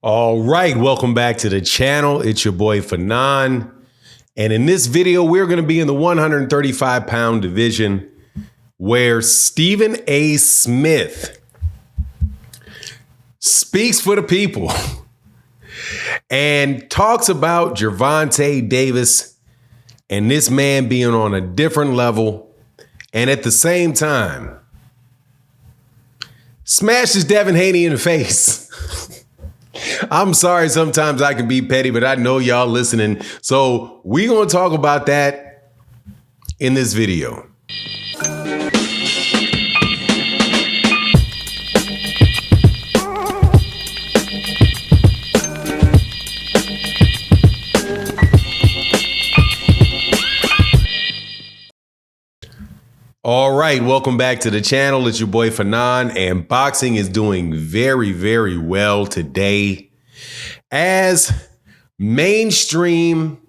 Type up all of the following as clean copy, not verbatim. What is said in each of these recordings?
All right, welcome back to the channel. It's your boy Fanon. And in this video, we're going to be in the 135-pound division where Stephen A. Smith speaks for the people and talks about Gervonta Davis and this man being on a different level, and at the same time smashes Devin Haney in the face. I'm sorry, sometimes I can be petty, but I know y'all listening. So we're going to talk about that in this video. All right, welcome back to the channel. It's your boy Fanon, and boxing is doing very, very well today as mainstream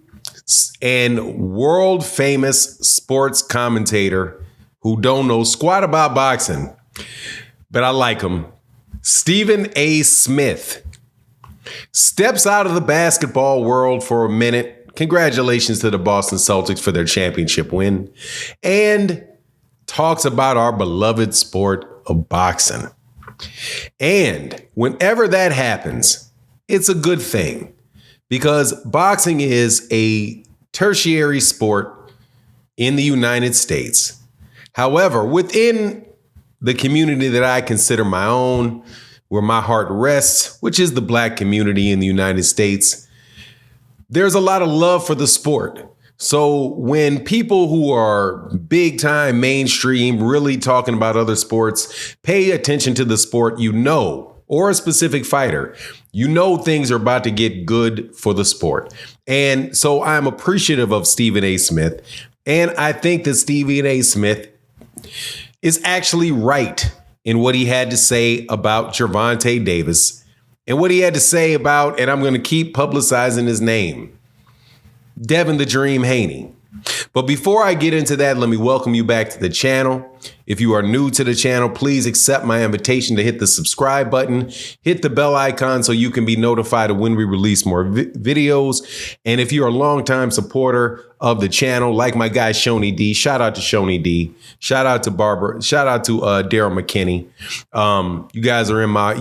and world famous sports commentator who don't know squat about boxing, but I like him, Stephen A. Smith, steps out of the basketball world for a minute. Congratulations to the Boston Celtics for their championship win, and talks about our beloved sport of boxing. And whenever that happens, it's a good thing because boxing is a tertiary sport in the United States. However, within the community that I consider my own, where my heart rests, which is the Black community in the United States, there's a lot of love for the sport. So when people who are big time mainstream really talking about other sports pay attention to the sport, or a specific fighter, things are about to get good for the sport. And so I'm appreciative of Stephen A. Smith. And I think that Stephen A. Smith is actually right in what he had to say about Gervonta Davis and what he had to say about, and I'm going to keep publicizing his name, Devin the Dream Haney. But before I get into that, let me welcome you back to the channel. If you are new to the channel, please accept my invitation to hit the subscribe button, hit the bell icon so you can be notified of when we release more videos. And if you're a longtime supporter of the channel, like my guy Shoney D, shout out to Shoney D, shout out to Barbara, shout out to Daryl McKinney. You guys are in my,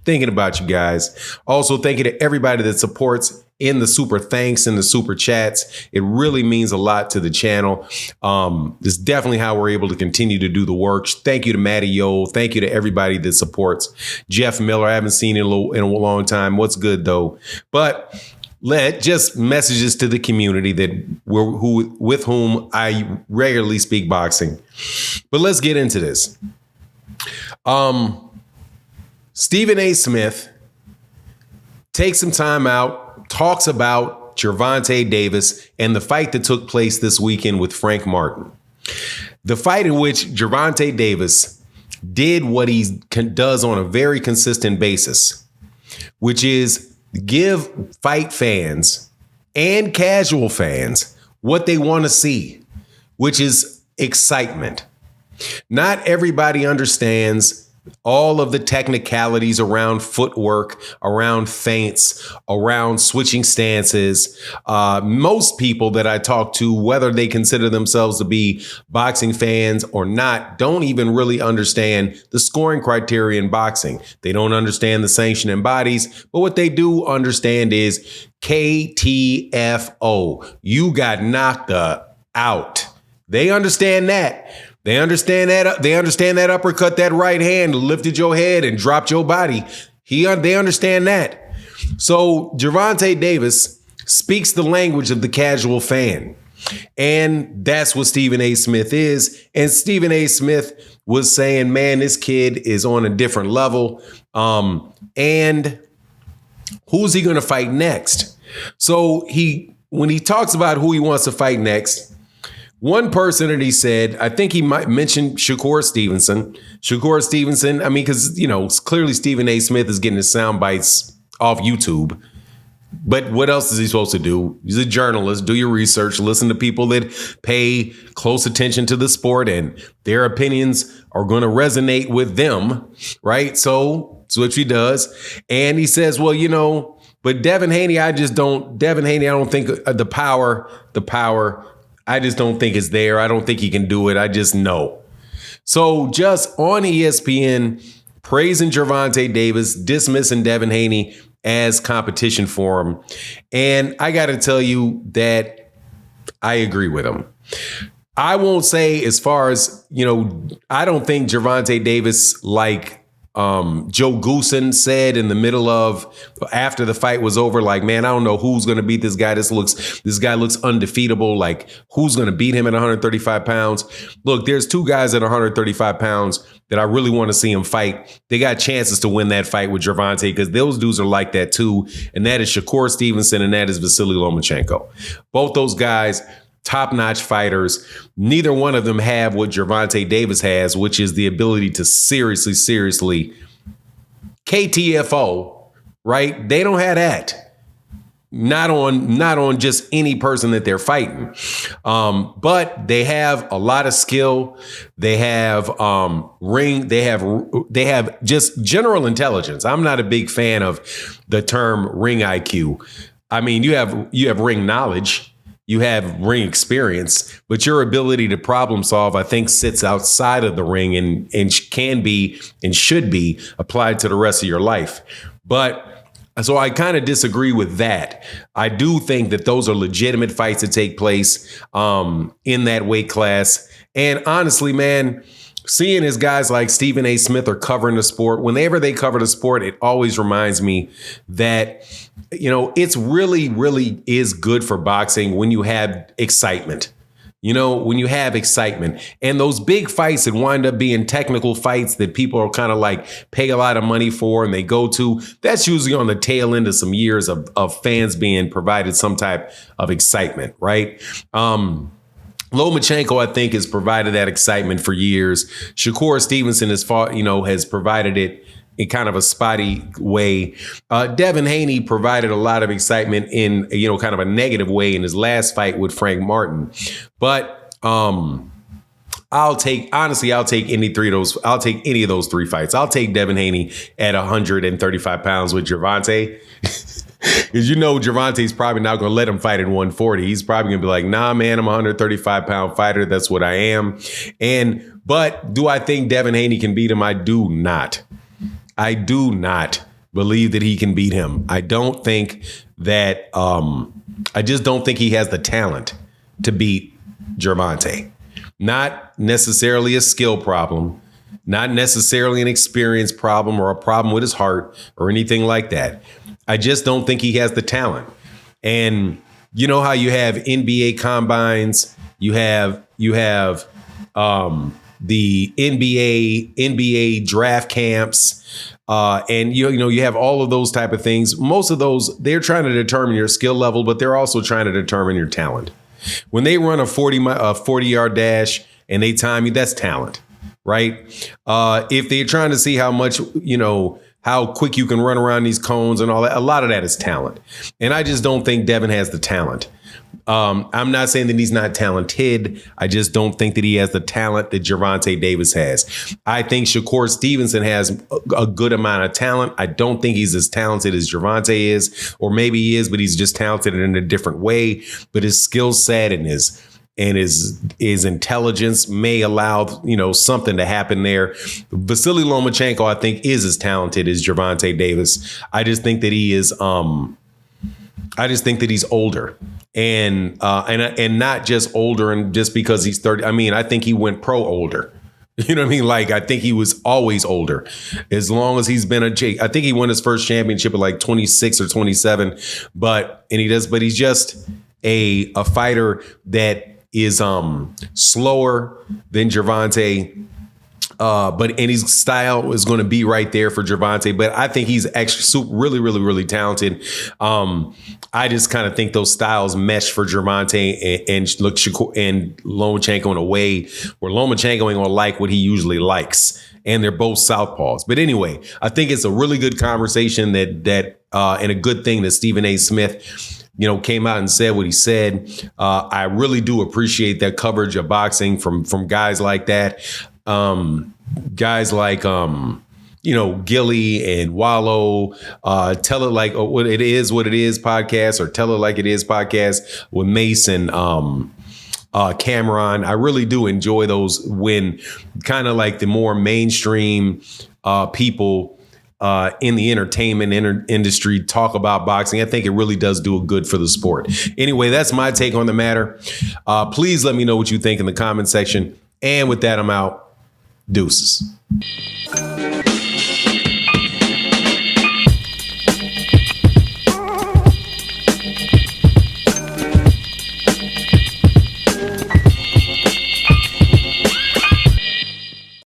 thinking about you guys. Also, thank you to everybody that supports in the super thanks and the super chats. It really means a lot to the channel. This is definitely how we're able to continue to do the work. Thank you to Matty Yo. Thank you to everybody that supports. Jeff Miller, I haven't seen in a long time. What's good though? But just messages to the community with whom I regularly speak boxing. But let's get into this. Stephen A. Smith takes some time out, talks about Gervonta Davis and the fight that took place this weekend with Frank Martin. The fight in which Gervonta Davis did what he does on a very consistent basis, which is give fight fans and casual fans what they want to see, which is excitement. Not everybody understands all of the technicalities around footwork, around feints, around switching stances. Most people that I talk to, whether they consider themselves to be boxing fans or not, don't even really understand the scoring criteria in boxing. They don't understand the sanctioning bodies, but what they do understand is KTFO. You got knocked out. They understand that. They understand that. They understand that uppercut, that right hand lifted your head and dropped your body. They understand that. So Gervonta Davis speaks the language of the casual fan. And that's what Stephen A. Smith is. And Stephen A. Smith was saying, man, this kid is on a different level. And who's he going to fight next? So when he talks about who he wants to fight next, one person that he said, I think he might mention Shakur Stevenson. Shakur Stevenson, because, clearly Stephen A. Smith is getting his sound bites off YouTube. But what else is he supposed to do? He's a journalist. Do your research. Listen to people that pay close attention to the sport, and their opinions are going to resonate with them, right? So that's what he does. And he says, well, but Devin Haney, I don't think the power, I just don't think it's there. I don't think he can do it. I just know. So just on ESPN, praising Gervonta Davis, dismissing Devin Haney as competition for him. And I got to tell you that I agree with him. I won't say as far as, I don't think Gervonta Davis, like Joe Goosen said in the middle of, after the fight was over, like, man, I don't know who's going to beat this guy. This guy looks undefeatable. Like, who's going to beat him at 135 pounds? Look, there's two guys at 135 pounds that I really want to see him fight. They got chances to win that fight with Gervonta because those dudes are like that too. And that is Shakur Stevenson and that is Vasily Lomachenko. Both those guys, top-notch fighters. Neither one of them have what Gervonta Davis has, which is the ability to seriously KTFO, right? They don't have that. Not on just any person that they're fighting. But they have a lot of skill. They have they have just general intelligence. I'm not a big fan of the term ring IQ. I mean, you have ring knowledge. You have ring experience, but your ability to problem solve, I think, sits outside of the ring and can be and should be applied to the rest of your life. But so I kind of disagree with that. I do think that those are legitimate fights that take place in that weight class. And honestly, man, seeing as guys like Stephen A. Smith are covering the sport, whenever they cover the sport, it always reminds me that, it's really is good for boxing when you have excitement. When you have excitement and those big fights that wind up being technical fights that people are kind of like pay a lot of money for and they go to, that's usually on the tail end of some years of fans being provided some type of excitement, right? Lomachenko, I think, has provided that excitement for years. Shakur Stevenson has provided it in kind of a spotty way. Devin Haney provided a lot of excitement in, kind of a negative way in his last fight with Frank Martin. But I'll take any three of those. I'll take any of those three fights. I'll take Devin Haney at 135 pounds with Gervonta. Because Gervonta's probably not going to let him fight at 140. He's probably going to be like, nah, man, I'm a 135-pound fighter. That's what I am. But do I think Devin Haney can beat him? I do not. I do not believe that he can beat him. I don't think that I just don't think he has the talent to beat Gervonta. Not necessarily a skill problem, not necessarily an experience problem or a problem with his heart or anything like that. I just don't think he has the talent. And you know how you have NBA combines, you have the NBA draft camps, and you have all of those type of things. Most of those, they're trying to determine your skill level, but they're also trying to determine your talent. When they run a 40-yard dash and they time you, that's talent, right? If they're trying to see how much, how quick you can run around these cones and all that, a lot of that is talent. And I just don't think Devin has the talent. I'm not saying that he's not talented. I just don't think that he has the talent that Gervonta Davis has. I think Shakur Stevenson has a good amount of talent. I don't think he's as talented as Gervonta is, or maybe he is, but he's just talented in a different way. But his skill set and his intelligence may allow, something to happen there. Vasily Lomachenko, I think, is as talented as Gervonta Davis. I just think that he is. I just think that he's older, and not just older, and just because he's 30. I mean, I think he went pro older. You know what I mean? Like, I think he was always older, as long as he's been I think he won his first championship at like 26 or 27. But he's just a fighter that is slower than Gervonta. But his style is going to be right there for Gervonta. But I think he's actually really talented. I just kind of think those styles mesh for Gervonta and Lomachenko in a way where Lomachenko ain't going to like what he usually likes. and they're both southpaws. But anyway, I think it's a really good conversation that and a good thing that Stephen A. Smith, came out and said what he said. I really do appreciate that coverage of boxing from guys like that. Guys like Gilly and Wallow, Tell It Like What It Is podcast, or Tell It Like It Is podcast with Mace and Cameron. I really do enjoy those when kind of like the more mainstream people in the entertainment industry talk about boxing. I think it really does do a good for the sport. Anyway, that's my take on the matter. Please let me know what you think in the comment section. And with that, I'm out. Deuces.